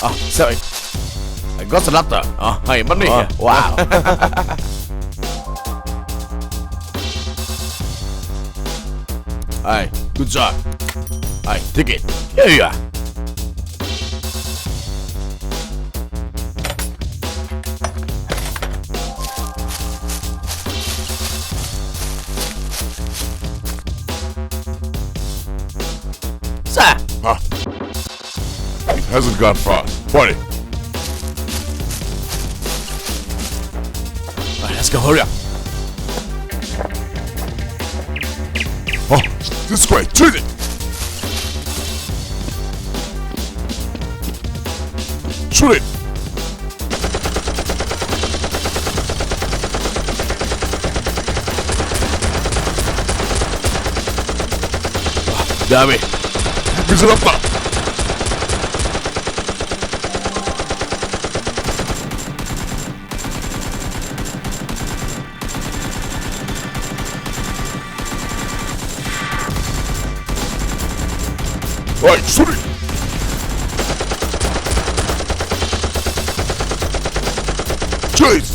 Oh, sorry. I got the letter. Oh, hey, money. Oh, wow. Hey, good job. Hey, take it. Here you are. Sir. It hasn't gone far. 20. Alright, let's go. Hurry up. Oh, this way. Shoot it. Shoot it. Damn it. Piece it up now. Right, shoot it. Chase.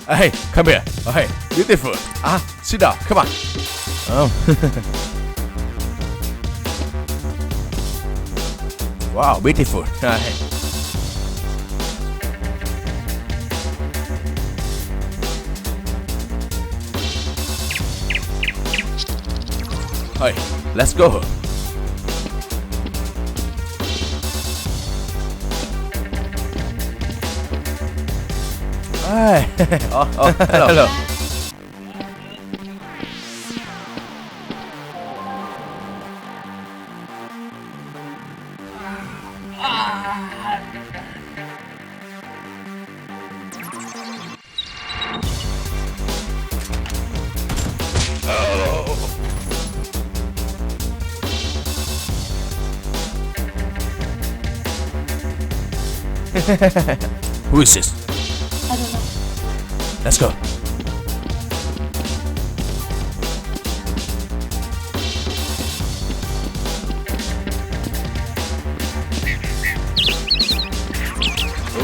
Hey, come here. Oh, hey, beautiful. Sit down. Come on. Oh. Wow, beautiful. Hey. Hey, let's go. Hey. Oh, hello. Who is this? I don't know. Let's go.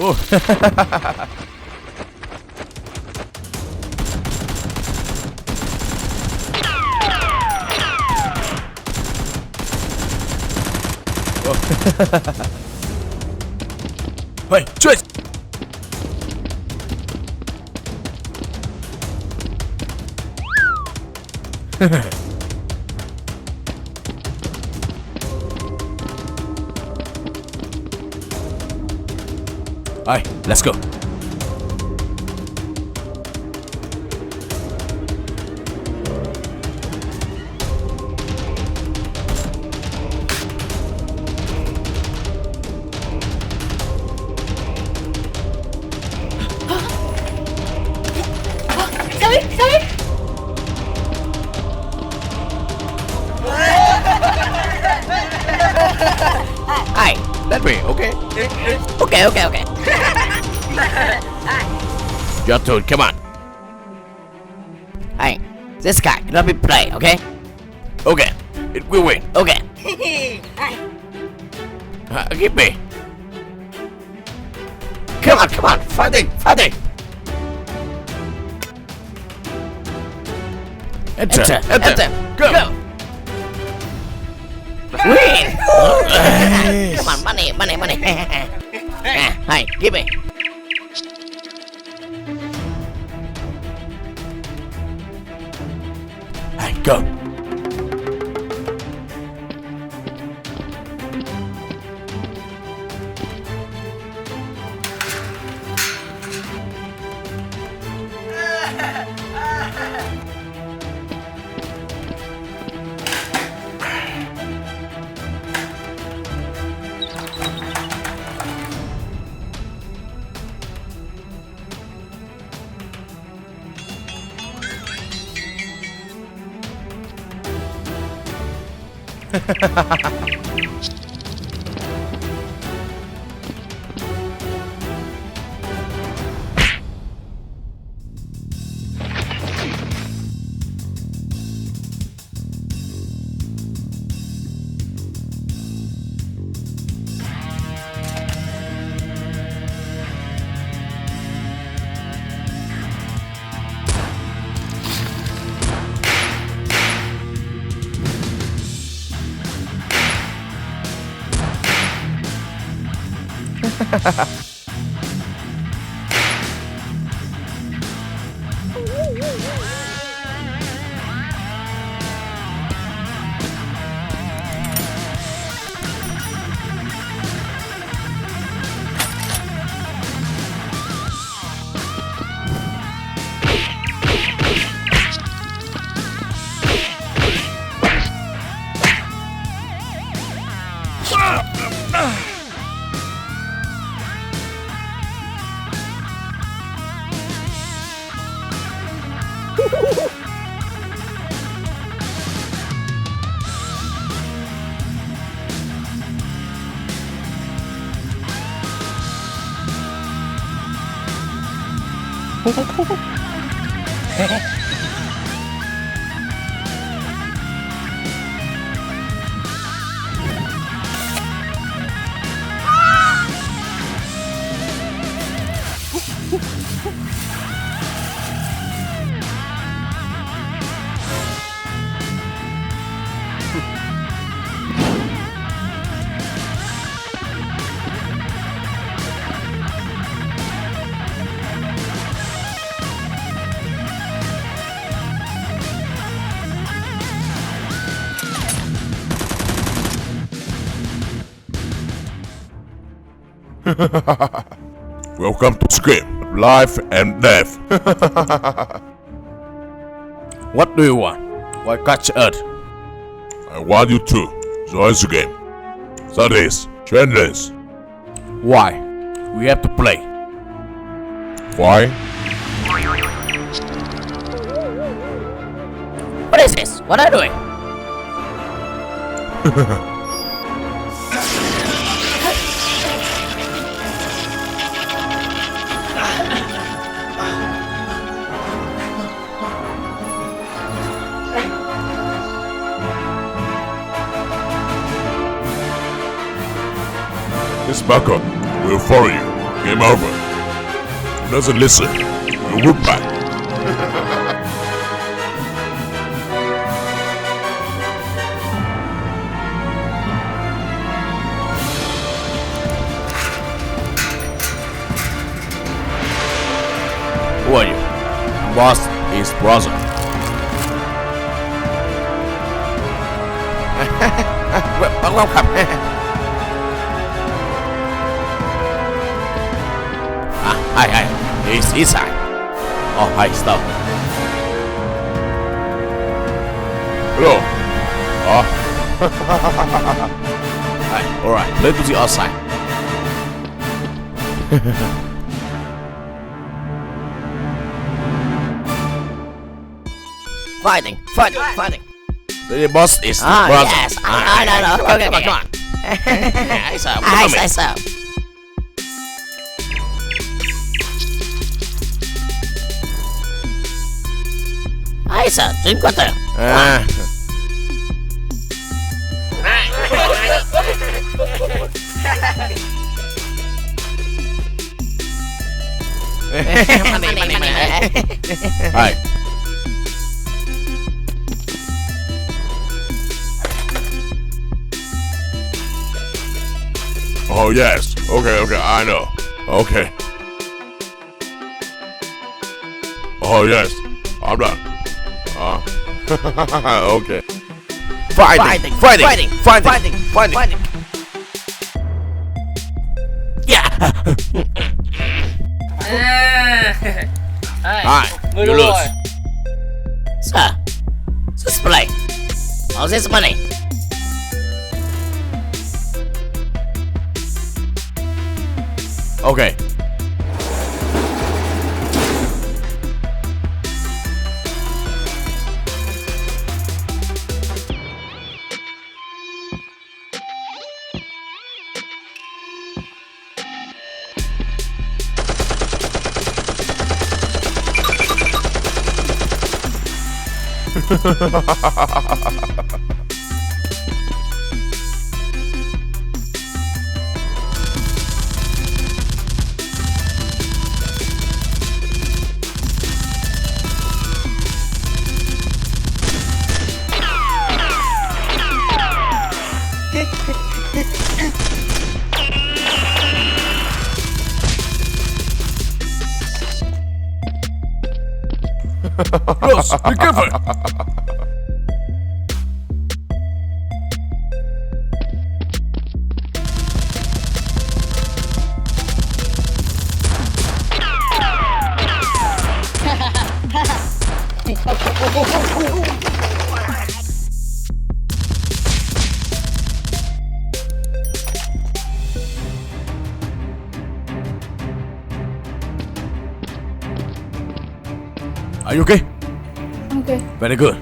Oh. Hey, Chase! Alright, let's go. Sorry. Hi, that way, okay? Okay. Your turn, come on. Hey, this guy cannot be played, okay? Okay, it will win. Okay. Give me. Come on, fighting. Enter. Go. Win! Nice. Come on, money. Hey, give me. Hey, go. Welcome to this game, Life and Death. What do you want? Why catch Earth? I want you to join the game. That is, challenge. Why? We have to play. Why? What is this? What are you doing? This backup will follow you. Game over. Who doesn't listen, will whoop back. Who are you? Boss is brother. Welcome. Hi. He's inside. Oh, hi, stop. Hello. Hi, alright, let's do the outside. Fighting. The boss is Ah, brother. yes. I know. Okay. Come on. I saw. I saw. I saw. Drink water. Hi. Oh yes. Okay, I know. Okay. Oh yes. I'm done. Okay. Fighting. Yeah. Hi. You lose. Sir, just play. All this money. Okay. Rose, be careful. Are you okay? Okay. Very good.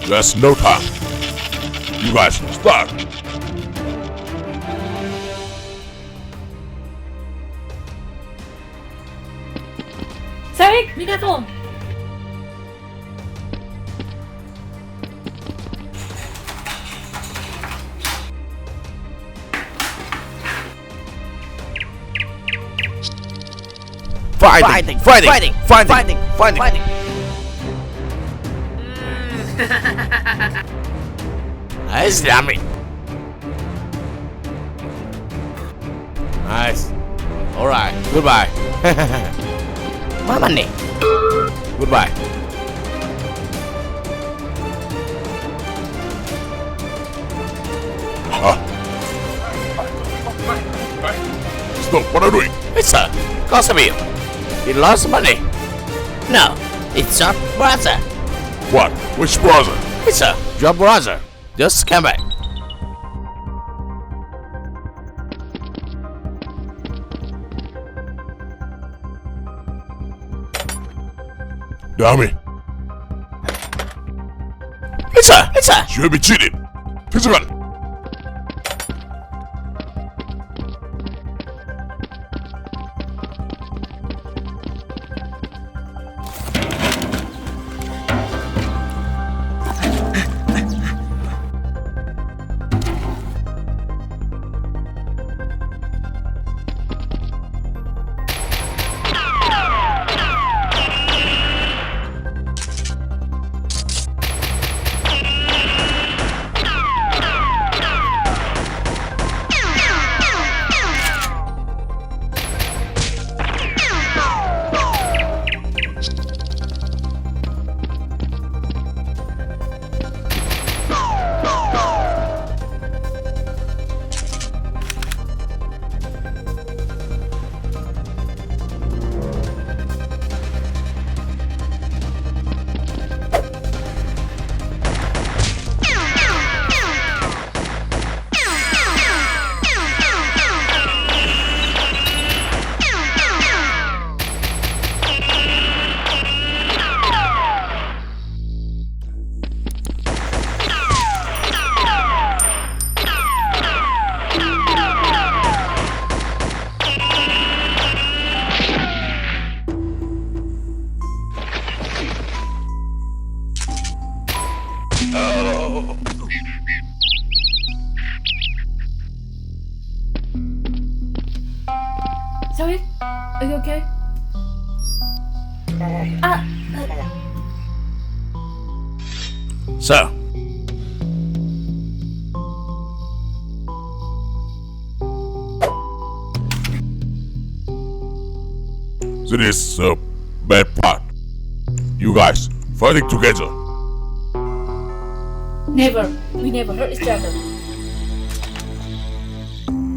There's no time. You guys, start. Sarek, be careful. Fighting. Nice, dummy. Nice. All right. Goodbye. Mama nih. Goodbye. Stop, what are you doing? It's a Casimir. You lost money. No, it's your brother. What? Which brother? It's your brother. Just come back. Dummy, It's a. you have been cheated. Physical. Sarek, are you okay? So, this is the bad part. You guys fighting together. Never. We never hurt each other.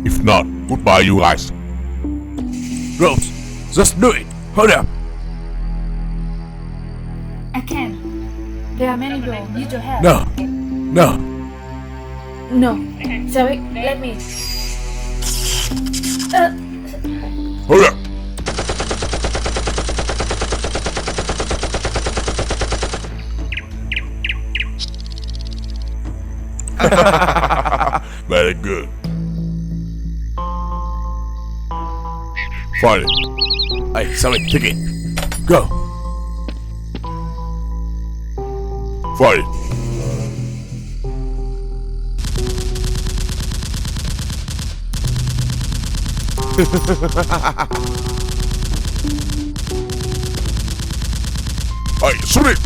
If not, goodbye, you guys. Rose, just do it. Hold up. I can't. There are many doors. Need your help. No. No. No. Sarek, let me. Hold up. Very good. Fight it. Hey, sorry, take it. Go. Fight it. Hey, shoot it.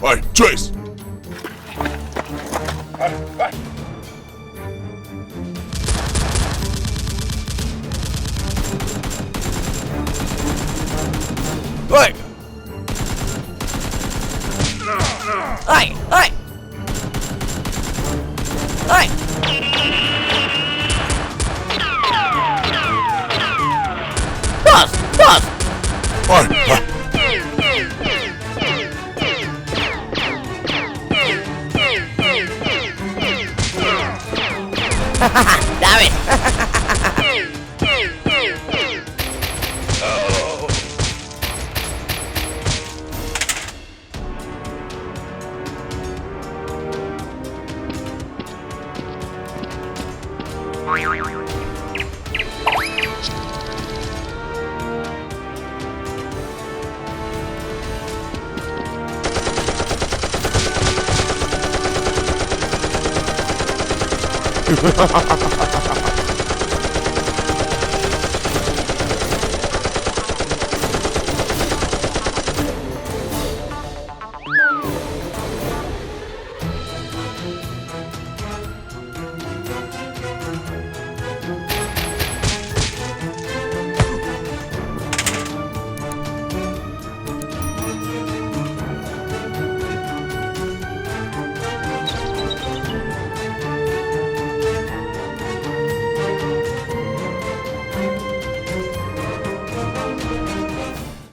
Hey, Chase! Hey! Hey! Hey! Hey! Boss! Boss! Hey! Damn it!